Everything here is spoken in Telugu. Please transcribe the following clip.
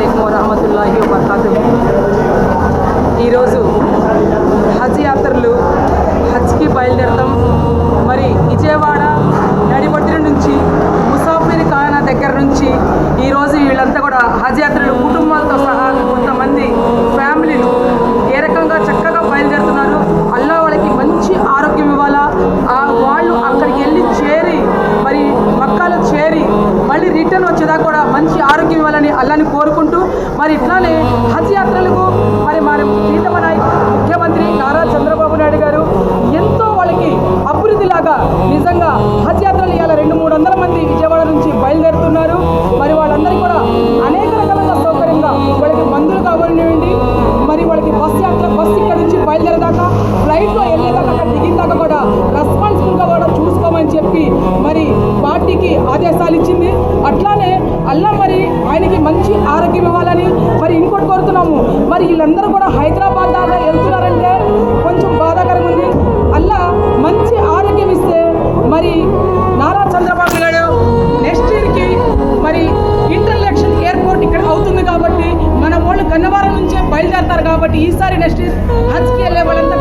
అలైకుం వరహమతుల్లాహి వబరకాతుహు. ఈరోజు హజ్ యాత్రలు హజ్కి బయలుదేరతాం. మరి విజయవాడ నడిబొట్టిన నుంచి ముసాఫిర్ ఖానా దగ్గర నుంచి ఈరోజు వీళ్ళంతా కూడా హజ్ యాత్రలు కుటుంబాలతో సహా కొంతమంది ఫ్యామిలీలు ఏ రకంగా చక్కగా బయలుదేరుతున్నారు. అల్లా వాళ్ళకి మంచి ఆరోగ్యం ఇవ్వాలా, వాళ్ళు అక్కడికి వెళ్ళి చేరి మరి మక్కాలో చేరి మళ్ళీ రిటర్న్ వచ్చేదాకా కూడా మంచి ఆరోగ్యం ఇవ్వాలని అల్లాని కోరుకుంటూ, మరి ఇట్లానే హజ్ యాత్రలకు మరి ప్రీతమ నాయకుడు ముఖ్యమంత్రి నారా చంద్రబాబు నాయుడు గారు ఎంతో వాళ్ళకి అభివృద్ధిలాగా నిజంగా హజ్ యాత్రలు ఇవాళ 200-300 మంది విజయవాడ నుంచి బయలుదేరుతున్నారు. మరి వాళ్ళందరికీ కూడా అనేక రకాలుగా సౌకర్యంగా వాళ్ళకి మందులు కావాలండి, మరి వాళ్ళకి బస్ ఇక్కడ నుంచి బయలుదేరేదాకా ఫ్లైట్లో వెళ్ళేదాకా అక్కడ దిగిన దాకా కూడా రెస్పాన్సిబుల్గా కూడా చూసుకోమని చెప్పి మరి పార్టీకి ఆదేశాలు ఇచ్చింది. అట్లానే అల్లా మరి ఆయనకి మంచి ఆరోగ్యం ఇవ్వాలని మరి ఇంకోటి కోరుతున్నాము. మరి వీళ్ళందరూ కూడా హైదరాబాద్ దాకా వెళ్తున్నారంటే కొంచెం బాధాకరంగా ఉంది. అల్లా మంచి ఆరోగ్యం ఇస్తే మరి నారా చంద్రబాబు నాయుడు నెక్స్ట్ ఇయర్కి మరి ఇంటర్నేషనల్ ఎయిర్పోర్ట్ ఇక్కడ అవుతుంది కాబట్టి మన వాళ్ళు గన్నవరం నుంచే బయలుదేరతారు కాబట్టి ఈసారి నెక్స్ట్ ఇయర్ హజ్కి వెళ్ళే వాళ్ళంతా